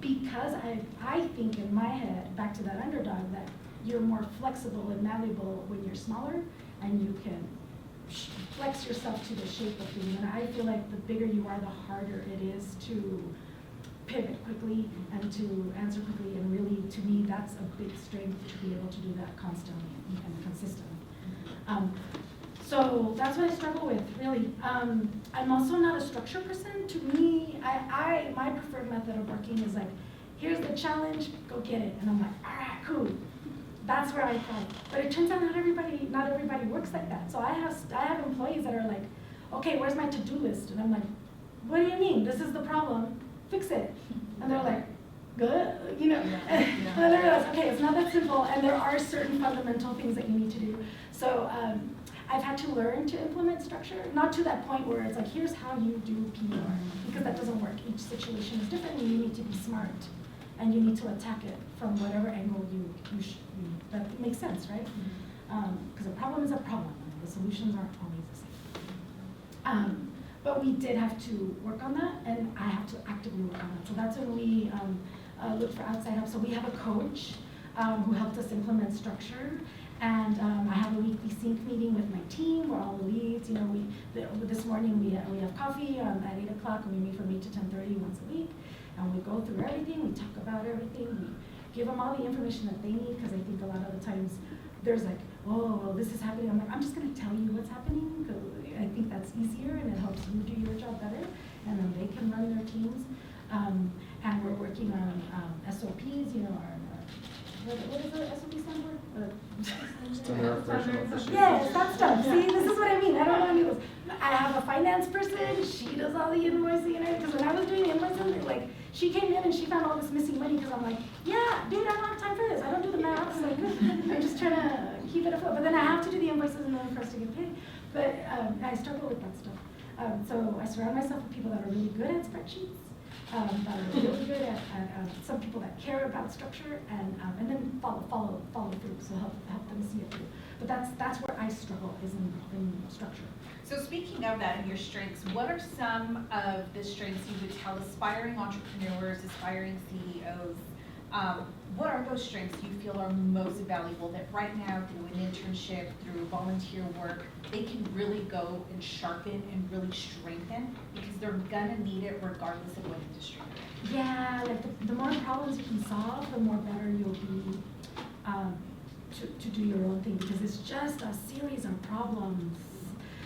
because I think in my head, back to that underdog, that you're more flexible and malleable when you're smaller and you can flex yourself to the shape of things. And I feel like the bigger you are, the harder it is to pivot quickly and to answer quickly. And really, to me, that's a big strength to be able to do that constantly and consistently. So that's what I struggle with, really. I'm also not a structure person. To me, my preferred method of working is like, here's the challenge, go get it. And I'm like, all right, cool. That's where I thrive. But it turns out not everybody works like that. So I have employees that are like, okay, where's my to-do list? And I'm like, what do you mean? This is the problem. Fix it. And they're like, good, And then I realize, okay, it's not that simple, and there are certain fundamental things that you need to do. So I've had to learn to implement structure, not to that point where it's like, here's how you do PR, because that doesn't work. Each situation is different, and you need to be smart, and you need to attack it from whatever angle that makes sense, right? Because a problem is a problem, and the solutions aren't always the same. But we did have to work on that, and I have to actively work on that. So that's when we look for outside help. So we have a coach who helped us implement structure, and I have a weekly sync meeting with my team where all the leads, this morning we have coffee at 8 o'clock, and we meet from 8 to 10:30 once a week, and we go through everything, we talk about everything, we give them all the information that they need, because I think a lot of the times there's like, oh, well, this is happening. I'm like, I'm just going to tell you what's happening, because I think that's easier and it helps you do your job better, and then they can run their teams. And we're working on SOPs, what is the SOP stand for? Standard operational procedures. Yes, that stuff. See, this is what I mean. I don't know any of those. I have a finance person. She does all the invoicing and everything. Because when I was doing invoicing, like, she came in and she found all this missing money because I'm like, yeah, dude, I don't have time for this. I don't do the math. Like, I'm just trying to keep it afloat. But then I have to do the invoices in order for us to get paid. But I struggle with that stuff. So I surround myself with people that are really good at spreadsheets. That are really good at some people that care about structure, and then follow through, so help them see it through. But that's where I struggle, is in structure. So speaking of that and your strengths, what are some of the strengths you would tell aspiring entrepreneurs, aspiring CEOs? What are those strengths you feel are most valuable that right now, through an internship, through volunteer work, they can really go and sharpen and really strengthen, because they're gonna need it regardless of what industry they're in? Yeah, like the more problems you can solve, the more better you'll be to do your own thing, because it's just a series of problems.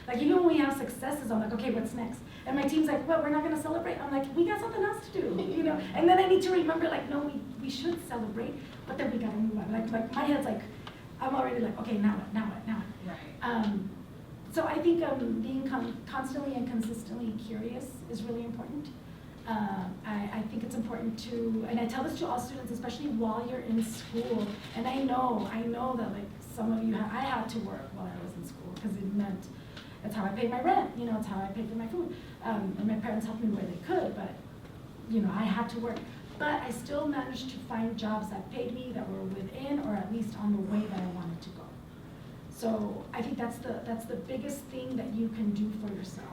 Like even when we have successes, I'm like, okay, what's next? And my team's like, well, we're not gonna celebrate. I'm like, we got something else to do, you know? And then I need to remember, like, no, we should celebrate, but then we gotta move on. Like my head's like, I'm already like, okay, now what? Right. So I think being constantly and consistently curious is really important. I think it's important to, and I tell this to all students, especially while you're in school. And I know that like some of you, I had to work while I was in school because it meant it's how I paid my rent. You know, it's how I paid for my food. And my parents helped me where they could, but you know, I had to work. But I still managed to find jobs that paid me, that were within or at least on the way that I wanted to go. So I think that's the biggest thing that you can do for yourself.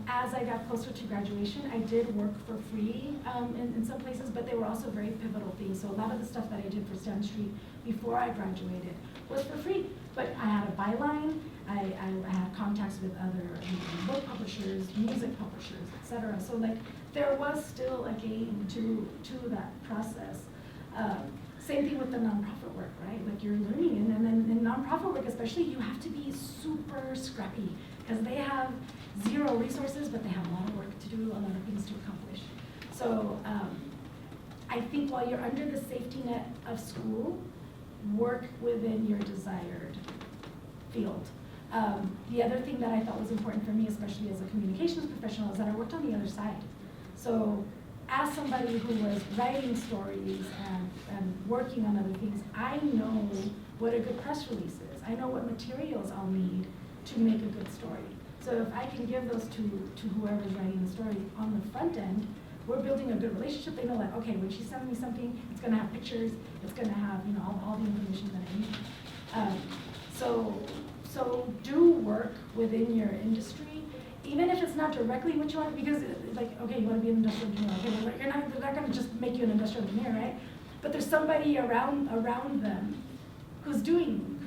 As I got closer to graduation, I did work for free in some places, but they were also very pivotal things. So a lot of the stuff that I did for Stanton Street before I graduated was for free. But I had a byline, I had contacts with other book publishers, music publishers, etc. So like there was still a game to that process. Same thing with the nonprofit work, right? Like you're learning, and then in nonprofit work especially, you have to be super scrappy because they have zero resources, but they have a lot of work to do, a lot of things to accomplish. So I think while you're under the safety net of school, work within your desired field. The other thing that I thought was important for me, especially as a communications professional, is that I worked on the other side. So as somebody who was writing stories and working on other things, I know what a good press release is. I know what materials I'll need to make a good story. So if I can give those to whoever's writing the story on the front end, we're building a good relationship. They know that, okay, when she sends me something, it's gonna have pictures, it's gonna have, you know, all the information that I need. So do work within your industry, even if it's not directly what you want, because like, okay, you want to be an industrial engineer, okay, well, they're not going to just make you an industrial engineer, right? But there's somebody around them who's doing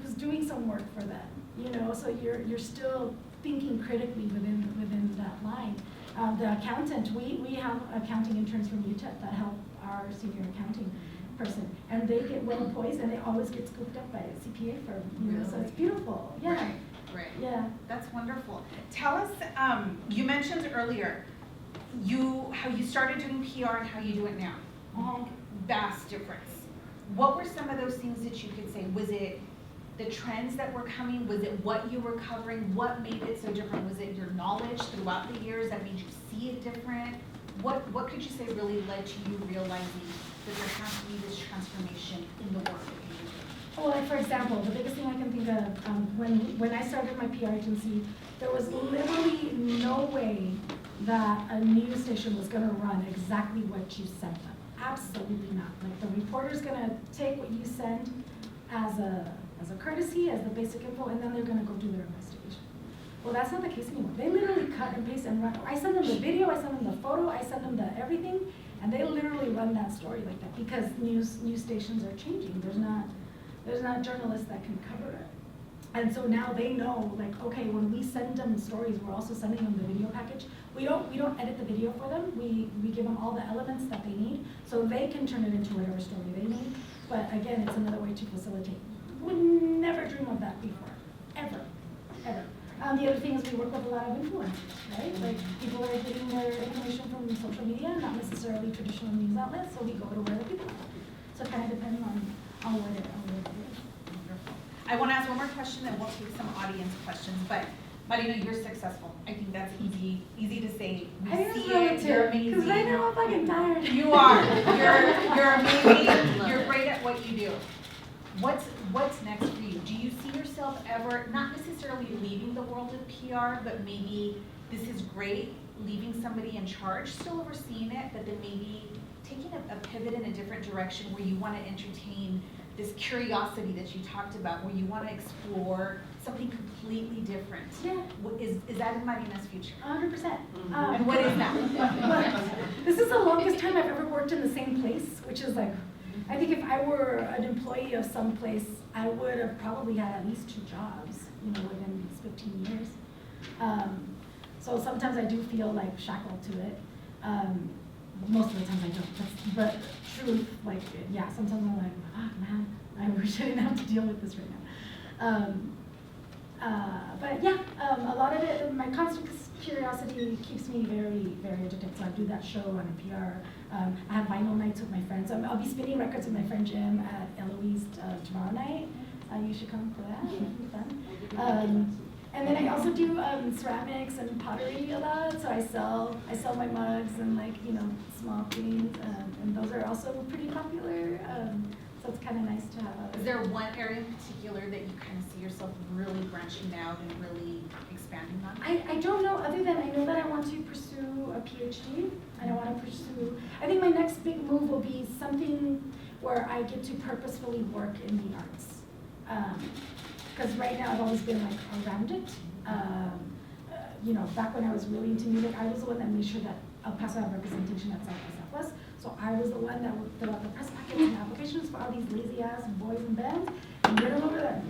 some work for them, you know. So you're still thinking critically within that line. The accountant, we have accounting interns from UTEP that help our senior accounting person, and they get well poised, and they always get scooped up by a CPA firm, you know. So it's beautiful. Yeah. Right. Yeah. That's wonderful. Tell us, you mentioned earlier, how you started doing PR and how you do it now. Vast difference. What were some of those things that you could say? Was it the trends that were coming? Was it what you were covering? What made it so different? Was it your knowledge throughout the years that made you see it different? What could you say really led to you realizing that there has to be this transformation in the work that you do? Well, like for example, the biggest thing I can think of, when I started my PR agency, there was literally no way that a news station was gonna run exactly what you sent them. Absolutely not. Like the reporter's gonna take what you send as a courtesy, as the basic info, and then they're gonna go do their investigation. Well, that's not the case anymore. They literally cut and paste and run. I send them the video, I send them the photo, I send them the everything, and they literally run that story like that because news stations are changing. There's not journalists that can cover it. And so now they know, like, okay, when we send them stories, we're also sending them the video package. We don't edit the video for them. We give them all the elements that they need, so they can turn it into whatever story they need. But again, it's another way to facilitate. Would never dream of that before, ever. The other thing is we work with a lot of influencers, right? Like people are getting their information from social media, not necessarily traditional news outlets, so we go to where the people are. So kind of depending on where they're doing. Wonderful. I want to ask one more question, then we'll take some audience questions. But Marina, you're successful. I think that's easy to say. We see it. You're amazing. Because right now I'm fucking tired. You are. You're amazing. You're great at what you do. What's next for you? Do you see yourself ever, not necessarily leaving the world of PR, but maybe this is great, leaving somebody in charge, still overseeing it, but then maybe taking a pivot in a different direction where you want to entertain this curiosity that you talked about, where you want to explore something completely different? Yeah. Is that in Marina's future? 100%. And what is that? This is the longest time I've ever worked in the same place, which is like, I think if I were an employee of some place, I would have probably had at least 2 jobs, you know, within these 15 years. So sometimes I do feel like shackled to it. Most of the time I don't. But truth, like, yeah, sometimes I'm like, man, I wish I didn't have to deal with this right now. But yeah, a lot of it, my constant curiosity keeps me very, very addicted. So I do that show on NPR. I have vinyl nights with my friends. I'll be spinning records with my friend Jim at Eloise tomorrow night. You should come for that. It'll be fun. And then I also do ceramics and pottery a lot. So I sell my mugs and like, you know, small things. And those are also pretty popular. So it's kind of nice to have. Is there one area in particular that you kind of see yourself really branching out and really expanding on? I don't know, other than I know that I want to pursue a PhD, and I want to pursue, I think my next big move will be something where I get to purposefully work in the arts. Because right now I've always been like around it. You know, back when I was really into music, I was the one that made sure that El Paso had representation at South by Southwest. So I was the one that would fill out the press packets and applications for all these lazy ass boys and bands and get them over there.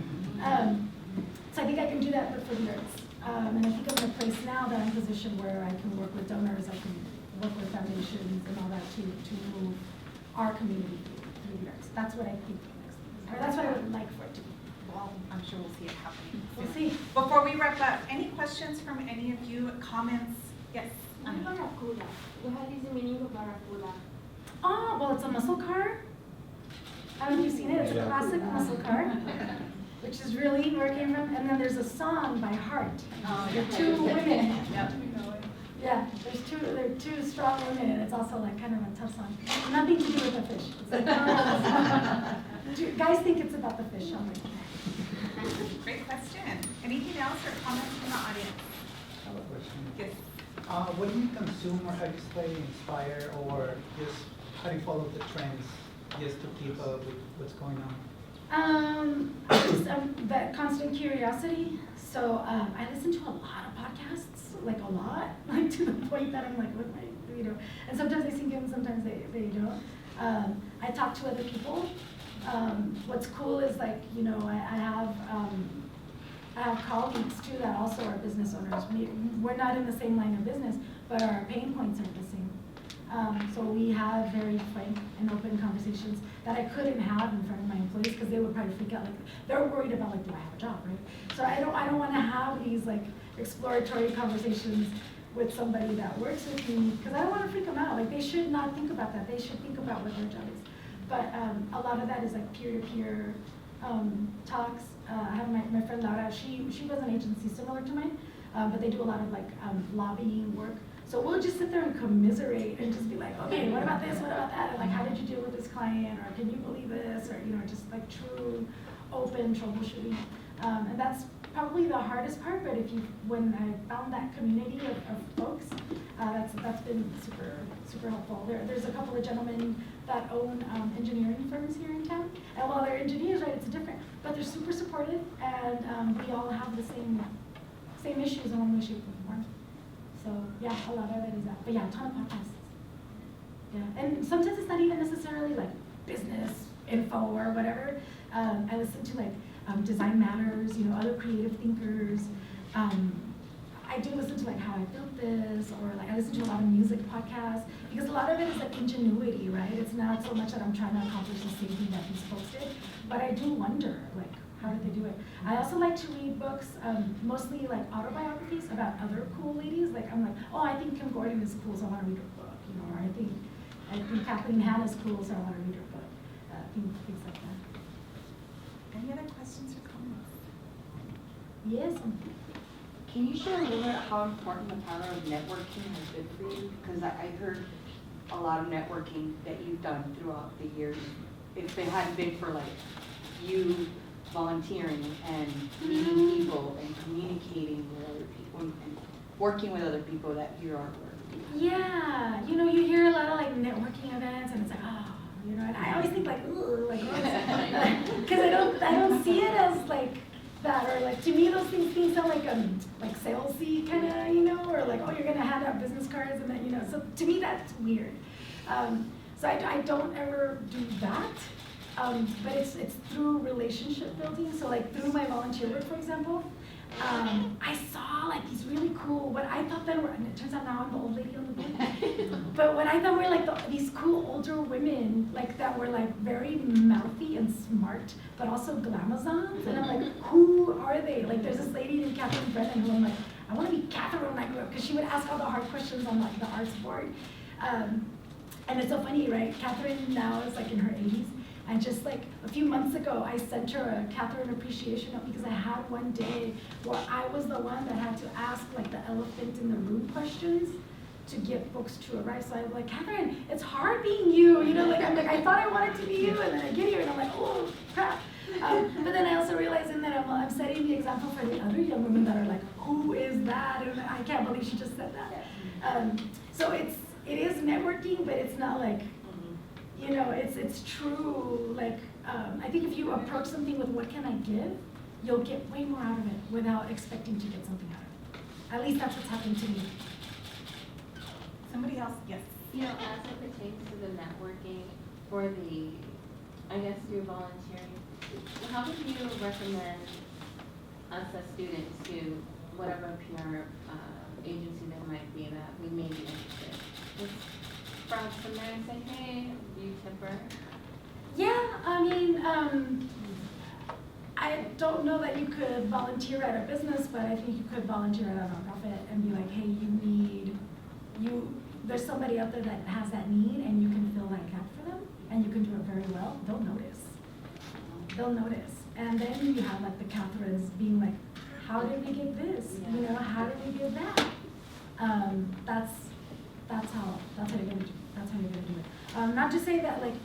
So I think I can do that, but for the arts. And I think I'm in a place now that I'm in a position where I can work with donors, I can work with foundations and all that to move our community through the arts. That's what I think the next thing is. Or that's what I would like for it to be. Well, I'm sure we'll see it happening. We'll see. Before we wrap up, any questions from any of you? Comments? Yes. Barracuda. What is the meaning of Barracuda? Oh, well, it's a muscle car. I don't know if you've seen it. It's a classic muscle car, which is really where it came from. And then there's a song by Heart. There are two women. Yeah, there are two strong women, and it's also like kind of a tough song. Nothing to do with the fish. It's like, guys think it's about the fish. I'm like, Great question. Anything else or comments from the audience? I have a question. Yes. What do you consume, or how do you stay inspired, or just how do you follow the trends just to keep up with what's going on? Just that constant curiosity. So I listen to a lot of podcasts, like a lot, like to the point that I'm like, what am I, you know? And sometimes they sink in, sometimes they don't. I talk to other people. What's cool is like, you know, I have colleagues too that also are business owners. We're not in the same line of business, but our pain points are the same. So we have very frank and open conversations that I couldn't have in front of my employees because they would probably freak out. Like they're worried about like, do I have a job, right? So I don't want to have these like exploratory conversations with somebody that works with me because I don't want to freak them out. Like they should not think about that. They should think about what their job is. But a lot of that is like peer-to-peer talks. I have my friend Laura. She runs an agency similar to mine, but they do a lot of like lobbying work. So we'll just sit there and commiserate and just be like, okay, what about this? What about that? And like, how did you deal with this client? Or can you believe this? Or, you know, just like true open troubleshooting. And that's probably the hardest part, but when I found that community of folks, that's been super, super helpful. There's a couple of gentlemen that own engineering firms here in town. And while they're engineers, right, it's different, but they're super supportive and we all have the same issues in one way, shape, or form. So yeah, a lot of it is that. But yeah, a ton of podcasts. Yeah, and sometimes it's not even necessarily like business info or whatever. I listen to like Design Matters, you know, other creative thinkers. I do listen to like How I Built This, or like I listen to a lot of music podcasts because a lot of it is like ingenuity, right? It's not so much that I'm trying to accomplish the same thing that these folks did, but I do wonder like, how did they do it? I also like to read books, mostly like autobiographies about other cool ladies. Like I'm like, oh, I think Kim Gordon is cool, so I want to read her book, you know, or I think Kathleen Hanna's cool, so I want to read her book. Things like that. Any other questions or comments? Yes. Can you share a little bit how important the power of networking has been for you? Because I heard a lot of networking that you've done throughout the years. If it hadn't been for like you volunteering and meeting people and communicating with other people and working with other people that you are working with. Yeah, you know, you hear a lot of like networking events and it's like, oh, you know, and I always think like, ooh, like, because I don't see it as like that, or like to me those things sound like salesy kind of, you know, or like, oh, you're gonna hand out business cards and then, you know, so to me that's weird. So I don't ever do that. But it's through relationship building. So like through my volunteer work, for example, I saw like these really cool, what I thought they were, and it turns out now I'm the old lady on the board, but what I thought were like these cool older women women like that were like very mouthy and smart, but also glamazons. And I'm like, who are they? Like there's this lady named Catherine Brennan who I'm like, I want to be Catherine when I grew up, because she would ask all the hard questions on like the arts board. And it's so funny, right? Catherine now is like in her 80s. And just like a few months ago, I sent her a Catherine appreciation note because I had one day where I was the one that had to ask like the elephant in the room questions to get folks to arrive. So I was like, Catherine, it's hard being you. You know, like I'm like, I thought I wanted to be you, and then I get here and I'm like, oh crap. But then I also realized in that I'm setting the example for the other young women that are like, who is that? And I can't believe she just said that. So it is networking, but it's not like, you know, it's true. Like, I think if you approach something with what can I give, you'll get way more out of it without expecting to get something out of it. At least that's what's happened to me. Somebody else, yes. You know, as it pertains to the networking for the, I guess, your volunteering, how would you recommend us as students to whatever PR agency there might be that we may be interested? Just browse from there and say, hey, you tipper? Yeah, I mean, I don't know that you could volunteer at a business, but I think you could volunteer at a nonprofit and be like, hey, there's somebody out there that has that need and you can fill that gap for them and you can do it very well. They'll notice. They'll notice. And then you have like the Catherines being like, how did we get this? Yeah. You know, how did we get that? That's how you're gonna do it. Not to say that like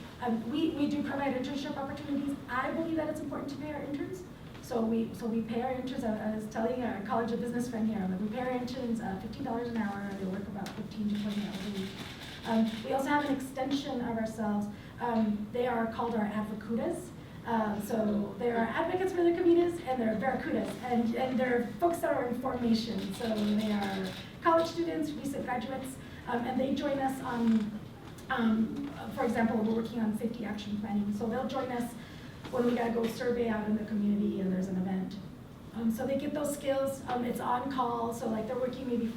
we do provide internship opportunities. I believe that it's important to pay our interns. So we pay our interns. I was telling our College of Business friend here, like we pay our interns $15 an hour. They work about 15 to 20 hours a week. We also have an extension of ourselves. They are called our Barracudas. So they are advocates for their communities, and they're Barracudas, and they're folks that are in formation. So they are college students, recent graduates, and they join us on, for example, we're working on safety action planning. So they'll join us when we gotta go survey out in the community and there's an event. So they get those skills. It's on call, so like they're working maybe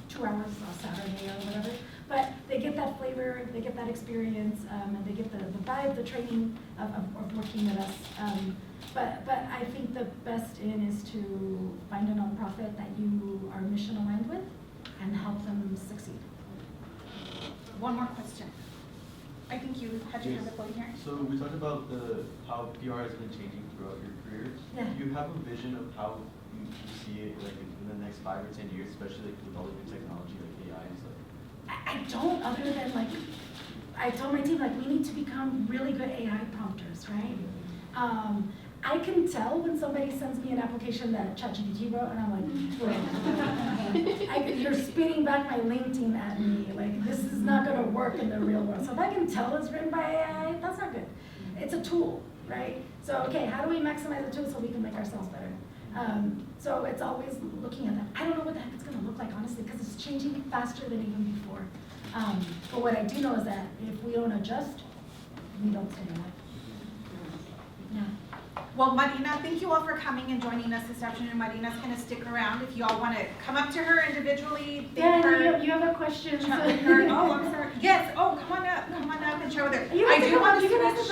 2 hours on Saturday or whatever. But they get that flavor, they get that experience, and they get the vibe, the training of working with us. But I think the best in is to find a nonprofit that you are mission aligned with and help them succeed. One more question. I think you had your hand up over here. So we talked about how PR has been changing throughout your careers. Yeah. Do you have a vision of how you see it like in the next 5 or 10 years, especially like with all the new technology like AI and stuff? I don't, other than like, I told my team like we need to become really good AI prompters, right? I can tell when somebody sends me an application that ChatGPT wrote, and I'm like, you're spitting back my LinkedIn at me. Like, this is not going to work in the real world. So if I can tell it's written by AI, that's not good. It's a tool, right? So, okay, how do we maximize the tool so we can make ourselves better? So it's always looking at that. I don't know what the heck it's going to look like, honestly, because it's changing faster than even before. But what I do know is that if we don't adjust, we don't stay alive. Yeah. Well, Marina, thank you all for coming and joining us this afternoon. Marina's going to stick around if you all want to come up to her individually. Yeah, you have a question. Chat with her. Oh, I'm sorry. Yes. Oh, come on up and chat with her. I do want to finish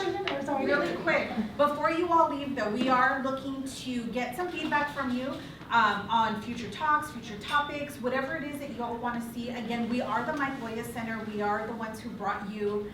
really quick. Before you all leave, though, we are looking to get some feedback from you on future talks, future topics, whatever it is that you all want to see. Again, we are the Mike Loya Center. We are the ones who brought you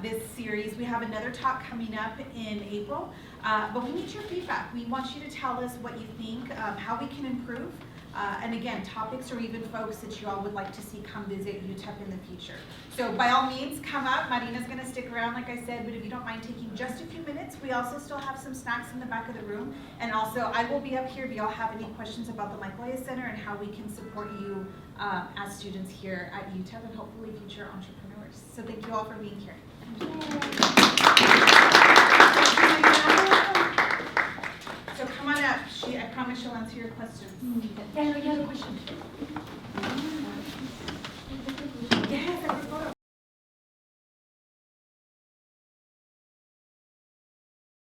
this series. We have another talk coming up in April. But we need your feedback. We want you to tell us what you think, how we can improve, and again, topics or even folks that you all would like to see come visit UTEP in the future. So by all means, come up. Marina's going to stick around, like I said, but if you don't mind taking just a few minutes, we also still have some snacks in the back of the room. And also, I will be up here if y'all have any questions about the Mike Loya Center and how we can support you as students here at UTEP and hopefully future entrepreneurs. So thank you all for being here. So come on up. I promise she'll answer your questions. Yeah, you have a question.